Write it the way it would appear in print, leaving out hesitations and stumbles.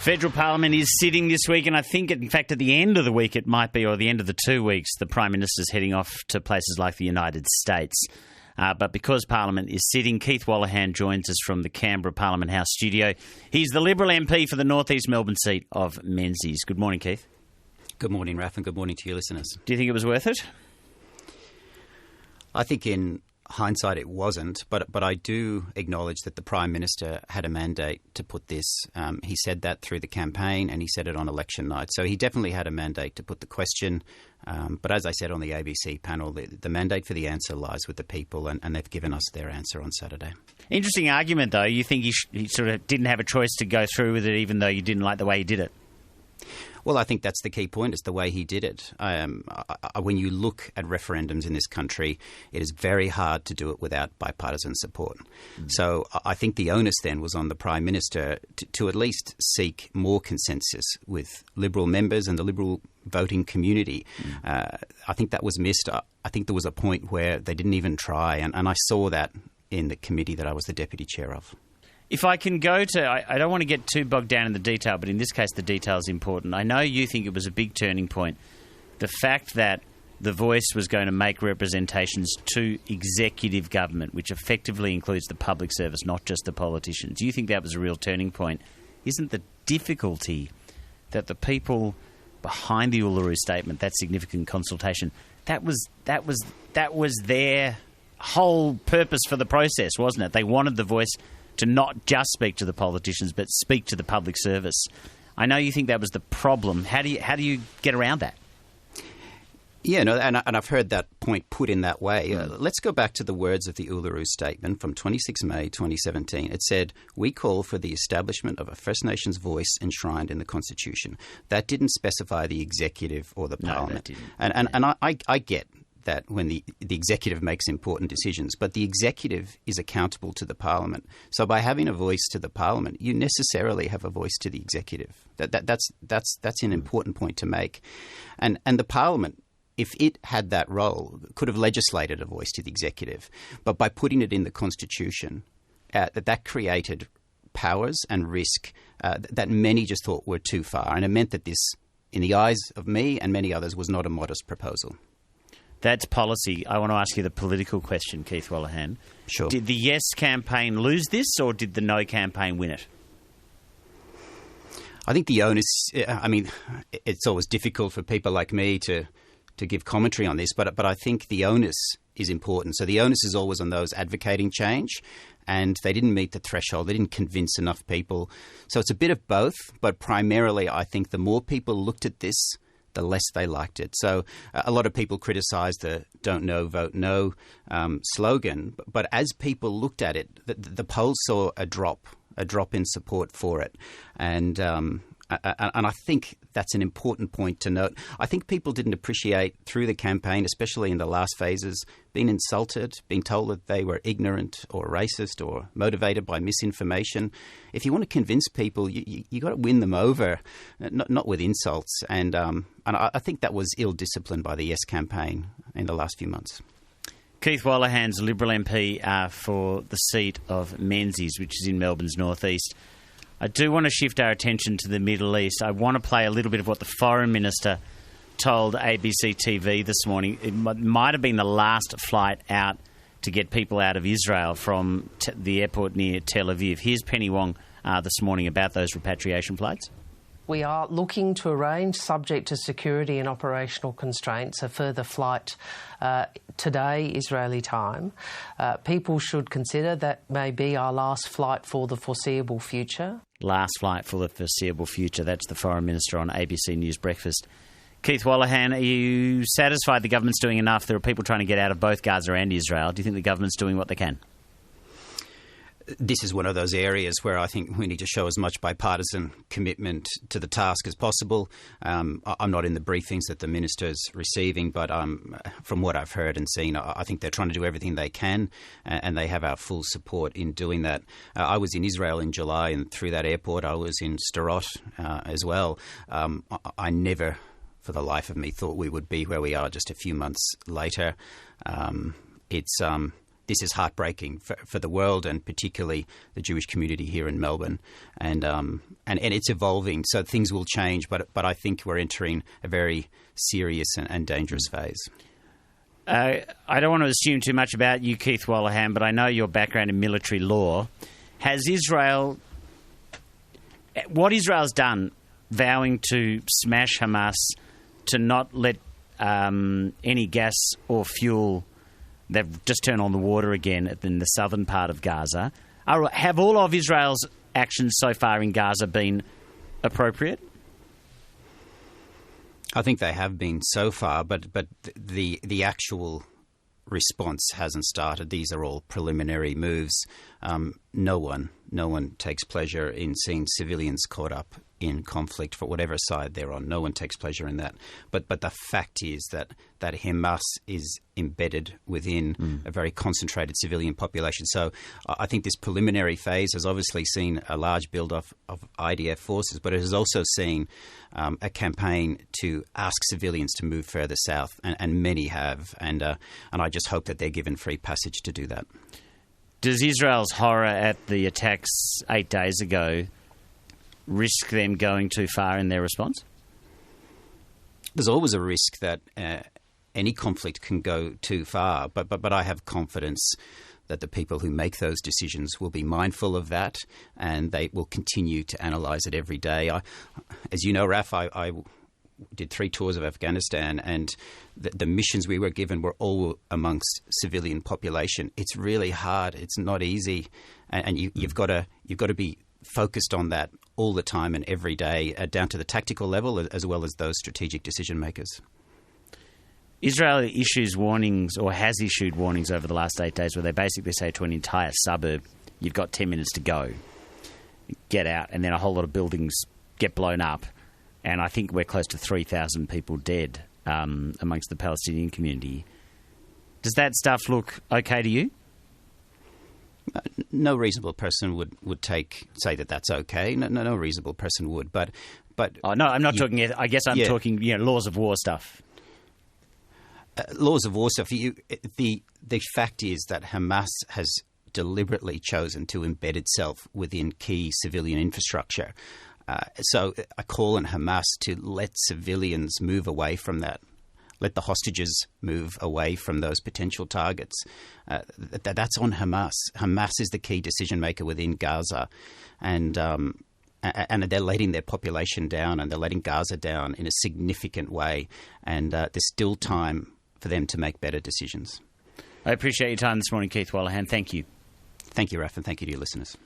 Federal Parliament is sitting this week, and I think, in fact, at the end of the week it might be, or the end of the 2 weeks, the Prime Minister's heading off to places like the United States. But because Parliament is sitting, Keith Wallahan joins us from the Canberra Parliament House studio. He's the Liberal MP for the North East Melbourne seat of Menzies. Good morning, Keith. Good morning, Raf, and good morning to your listeners. Do you think it was worth it? I think in hindsight it wasn't, but I do acknowledge that the Prime Minister had a mandate to put this. He said that through the campaign and he said it on election night. So he definitely had a mandate to put the question. But as I said on the ABC panel, the mandate for the answer lies with the people, and they've given us their answer on Saturday. Interesting argument, though. You think he sort of didn't have a choice to go through with it even though you didn't like the way he did it? Well, I think that's the key point, is the way he did it. When you look at referendums in this country, it is very hard to do it without bipartisan support. So I think the onus then was on the Prime Minister to at least seek more consensus with Liberal members and the Liberal voting community. I think that was missed. I think there was a point where they didn't even try, and I saw that in the committee that I was the deputy chair of. If I can go to, I don't want to get too bogged down in the detail, but in this case the detail is important. I know you think it was a big turning point. The fact that the Voice was going to make representations to executive government, which effectively includes the public service, not just the politicians. Do you think that was a real turning point? Isn't the difficulty that the people behind the Uluru Statement, that significant consultation, that was their whole purpose for the process, wasn't it? They wanted the Voice to not just speak to the politicians, but speak to the public service. I know you think that was the problem. How do you get around that? Yeah, no, and I've heard that point put in that way. Let's go back to the words of the Uluru Statement from 26 May 2017. It said, "We call for the establishment of a First Nations voice enshrined in the Constitution." That didn't specify the executive or the Parliament. No, that didn't. And I get that when the executive makes important decisions, but the executive is accountable to the Parliament. So by having a voice to the Parliament, you necessarily have a voice to the executive. That's an important point to make. And the Parliament, if it had that role, could have legislated a voice to the executive. But by putting it in the Constitution, that created powers and risk that many just thought were too far. And it meant that this, in the eyes of me and many others, was not a modest proposal. That's policy. I want to ask you the political question, Keith Wallahan. Sure. Did the Yes campaign lose this, or did the No campaign win it? I think the onus, it's always difficult for people like me to give commentary on this, but I think the onus is important. So the onus is always on those advocating change, and they didn't meet the threshold. They didn't convince enough people. So it's a bit of both, but primarily I think the more people looked at this, the less they liked it. So a lot of people criticised the "Don't Know, Vote No" slogan, but as people looked at it, the polls saw a drop in support for it. And I think that's an important point to note. I think people didn't appreciate through the campaign, especially in the last phases, being insulted, being told that they were ignorant or racist or motivated by misinformation. If you want to convince people, you got to win them over, not with insults. And I think that was ill-disciplined by the Yes campaign in the last few months. Keith Wallahan's Liberal MP for the seat of Menzies, which is in Melbourne's northeast. I do want to shift our attention to the Middle East. I want to play a little bit of what the Foreign Minister told ABC TV this morning. It might have been the last flight out to get people out of Israel from the airport near Tel Aviv. Here's Penny Wong this morning about those repatriation flights. We are looking to arrange, subject to security and operational constraints, a further flight today, Israeli time. People should consider that may be our last flight for the foreseeable future. Last flight for the foreseeable future. That's the Foreign Minister on ABC News Breakfast. Keith Wallahan, are you satisfied the government's doing enough? There are people trying to get out of both Gaza and Israel. Do you think the government's doing what they can? This is one of those areas where I think we need to show as much bipartisan commitment to the task as possible. I'm not in the briefings that the minister's receiving, but from what I've heard and seen, I think they're trying to do everything they can, and they have our full support in doing that. I was in Israel in July, and through that airport I was in Sderot as well. I never, for the life of me, thought we would be where we are just a few months later. this is heartbreaking for the world, and particularly the Jewish community here in Melbourne. And it's evolving, so things will change. But I think we're entering a very serious and dangerous phase. I don't want to assume too much about you, Keith Wallahan, but I know your background in military law. What Israel's done, vowing to smash Hamas, to not let any gas or fuel, they've just turned on the water again in the southern part of Gaza. Have all of Israel's actions so far in Gaza been appropriate? I think they have been so far, but the actual response hasn't started. These are all preliminary moves. No one takes pleasure in seeing civilians caught up in conflict for whatever side they're on. No one takes pleasure in that. But the fact is that Hamas is embedded within a very concentrated civilian population. So I think this preliminary phase has obviously seen a large build-up of IDF forces, but it has also seen a campaign to ask civilians to move further south, and many have. And I just hope that they're given free passage to do that. Does Israel's horror at the attacks 8 days ago risk them going too far in their response? There's always a risk that any conflict can go too far, but I have confidence that the people who make those decisions will be mindful of that, and they will continue to analyse it every day. As you know, Raf, I did 3 tours of Afghanistan, and the missions we were given were all amongst civilian population. It's really hard. It's not easy, and you've got to be focused on that all the time and every day, down to the tactical level as well as those strategic decision makers. Israel issues warnings, or has issued warnings over the last 8 days, where they basically say to an entire suburb, you've got 10 minutes to go, get out, and then a whole lot of buildings get blown up. And I think we're close to 3,000 people dead amongst the Palestinian community. Does that stuff look okay to you? No reasonable person would say that that's okay. No reasonable person would. But oh no, I'm not talking. I guess I'm talking. Laws of war stuff. Laws of war stuff. The fact is that Hamas has deliberately chosen to embed itself within key civilian infrastructure. So a call on Hamas to let civilians move away from that. Let the hostages move away from those potential targets. That's on Hamas. Hamas is the key decision maker within Gaza, and they're letting their population down, and they're letting Gaza down in a significant way. And there's still time for them to make better decisions. I appreciate your time this morning, Keith Wallahan. Thank you. Thank you, Raf, and thank you to your listeners.